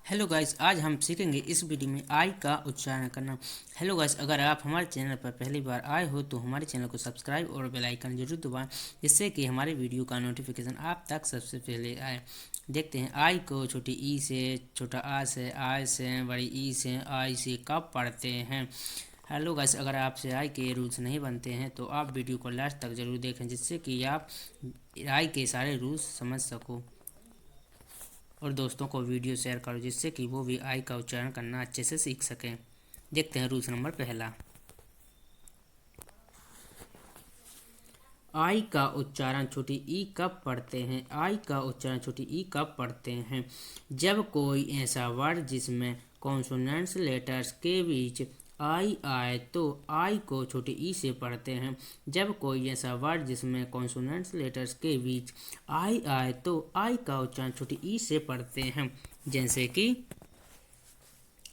Hello guys, आज हम सीखेंगे इस वीडियो में आई का उच्चारण करना। हेलो गाइस, अगर आप हमारे चैनल पर पहली बार आए हो तो हमारे चैनल को सब्सक्राइब और बेल आइकन जरूर दबाएं, जिससे कि हमारे वीडियो का नोटिफिकेशन आप तक सबसे पहले आए। देखते हैं आई को छोटी ई से, छोटा आ से, आई से, बड़ी ई से, आई से कब पढ़ते हैं। हेलो गाइस, अगर आपसे आई के रूल्स नहीं बनते हैं तो आप वीडियो को लास्ट तक जरूर देखें, जिससे कि आप आई के सारे रूल्स समझ सको और दोस्तों को वीडियो शेयर करो, जिससे कि वो भी आई का उच्चारण करना अच्छे से सीख सकें। देखते हैं रूल्स नंबर पहला। आई का उच्चारण छोटी ई कब पढ़ते हैं। आई का उच्चारण छोटी ई कब पढ़ते हैं। जब कोई ऐसा वर्ड जिसमें कॉन्सोनेंट्स लेटर्स के बीच आई आए तो आई को छोटी ई से पढ़ते हैं। जब कोई ऐसा वर्ड जिसमें कॉन्सोनेंट्स लेटर्स के बीच आई आए तो आई का उच्चारण छोटी ई से पढ़ते हैं, जैसे कि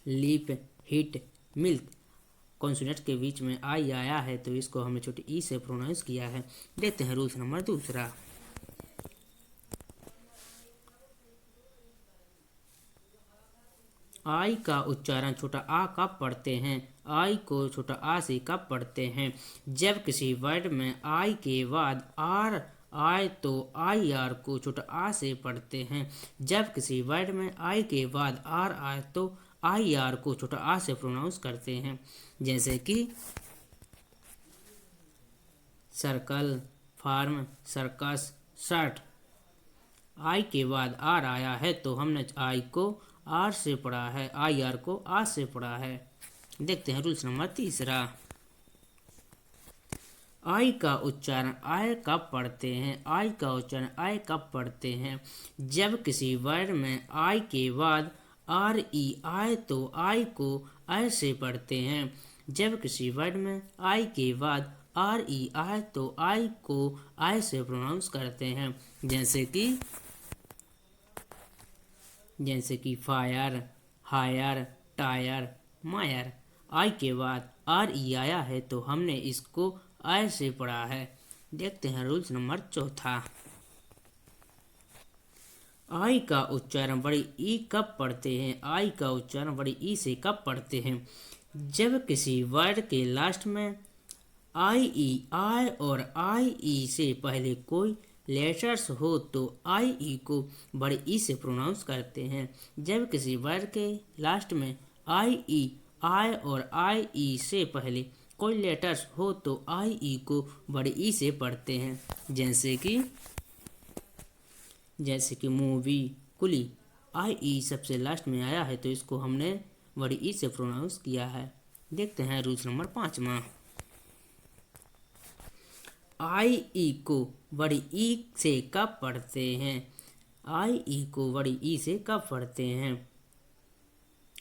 लीप, हिट, मिल्क। कॉन्सोनेंट के बीच में आई आया है तो इसको हमने छोटी ई से प्रोनाउंस किया है। देखते हैं रूल्स नंबर दूसरा। आई का उच्चारण छोटा आ कब पढ़ते हैं। आई को छोटा आ से कब पढ़ते हैं। जब किसी वर्ड में आई के बाद आर आए तो आई आर को छोटा आ से पढ़ते हैं। जब किसी वर्ड में आई के बाद आर आए तो आई आर को छोटा आ से प्रोनाउंस करते हैं, जैसे कि सर्कल, फार्म, सर्कस, शर्ट। आई के बाद आर आया है तो हमने आई को आर से पढ़ा है, आई आर को आर से पढ़ा है। देखते हैं रूल्स नंबर तीसरा। आई का उच्चारण आय कब पढ़ते हैं। आई का उच्चारण आय कब पढ़ते हैं। जब किसी वर्ड में आई के बाद आर ई आए तो आई को आय से पढ़ते हैं। जब किसी वर्ड में आई के बाद आर ई आए तो आई को आय से प्रोनाउंस करते हैं, जैसे कि फायर, हायर, टायर, मायर। आई के बाद आर ई आया है तो हमने इसको आय से पढ़ा है। देखते हैं रूल्स नंबर चौथा। आई का उच्चारण बड़ी ई कब पढ़ते हैं। आई का उच्चारण बड़ी ई से कब पढ़ते हैं। जब किसी वर्ड के लास्ट में आई ई आई और आई ई से पहले कोई लेटर्स हो तो आई ई को बड़ी ई से प्रोनाउंस करते हैं। जब किसी वर्ड के लास्ट में आई ई आई और आई ई से पहले कोई लेटर्स हो तो आई ई को बड़ी ई से पढ़ते हैं, जैसे कि मूवी, कुली। आई ई सबसे लास्ट में आया है तो इसको हमने बड़ी ई से प्रोनाउंस किया है। देखते हैं रूल्स नंबर पाँचवा। आई ई को बड़ी ई से कब पढ़ते हैं। आई ई को बड़ी ई से कब पढ़ते हैं।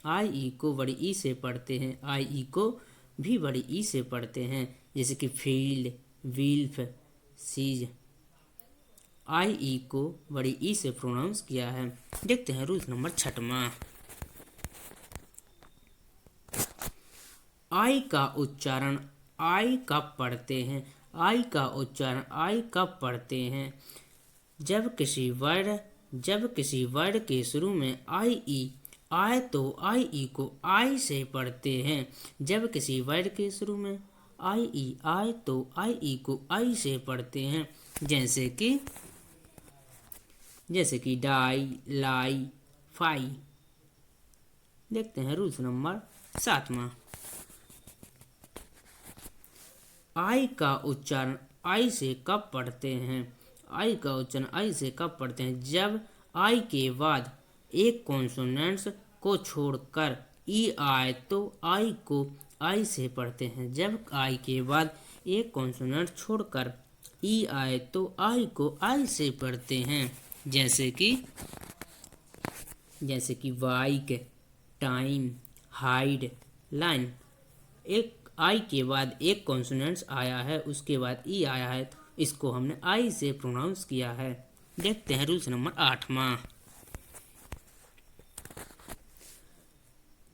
आई ई को बड़ी ई से पढ़ते हैं। आई ई को भी बड़ी ई से पढ़ते हैं, जैसे कि फील्ड, विल्फ, सीज। आई ई को बड़ी ई से प्रोनाउंस किया है। देखते हैं रूल्स नंबर छठवां। आई का उच्चारण आई कब पढ़ते हैं। आई का उच्चारण आई कब पढ़ते हैं। जब किसी वर्ड के शुरू में आई ई आए तो आई ई को आई से पढ़ते हैं। जब किसी वर्ड के शुरू में आई ई आए तो आई ई को आई से पढ़ते हैं, जैसे कि डाई, लाई, फाई। देखते हैं रूल्स नंबर सातवां। आई का उच्चारण आई से कब पढ़ते हैं। आई का उच्चारण आई से कब पढ़ते हैं। जब आई के बाद एक कॉन्सोनेंट्स को छोड़कर ई आए तो आई को आई से पढ़ते हैं। जब आई के बाद एक कॉन्सोनेंट छोड़कर ई आए तो आई को आई से पढ़ते हैं, जैसे कि बाइक, टाइम, हाइड, लाइन। एक आई के बाद एक कॉन्सोनेंट्स आया है, उसके बाद ई आया है तो इसको हमने आई से प्रोनाउंस किया है। देखते हैं रूल्स नंबर आठवां।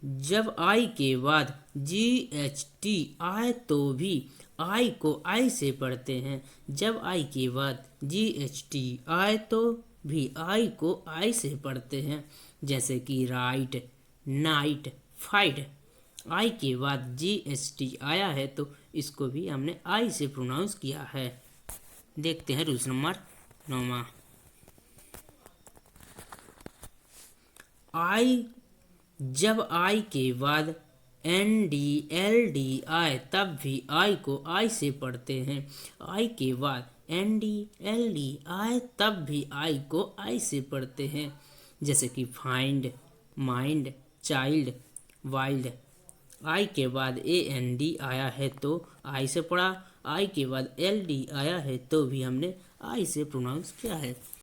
जब आई के बाद जी एच टी आए तो भी आई को आई से पढ़ते हैं। जब आई के बाद जी एच टी आए तो भी आई को आई से पढ़ते हैं, जैसे कि राइट, नाइट, फाइट। आई के बाद GST आया है तो इसको भी हमने आई से प्रोनाउंस किया है। देखते हैं रूल्स नंबर 9। आई, जब आई के बाद ND-LD आए तब भी आई को आई से पढ़ते हैं। आई के बाद ND-LD आए तब भी आई को आई से पढ़ते हैं। जैसे कि फाइंड, माइंड, चाइल्ड, वाइल्ड। आई के बाद AND आया है तो आई से पढ़ा, आई के बाद LD आया है तो भी हमने आई से प्रोनाउंस किया है।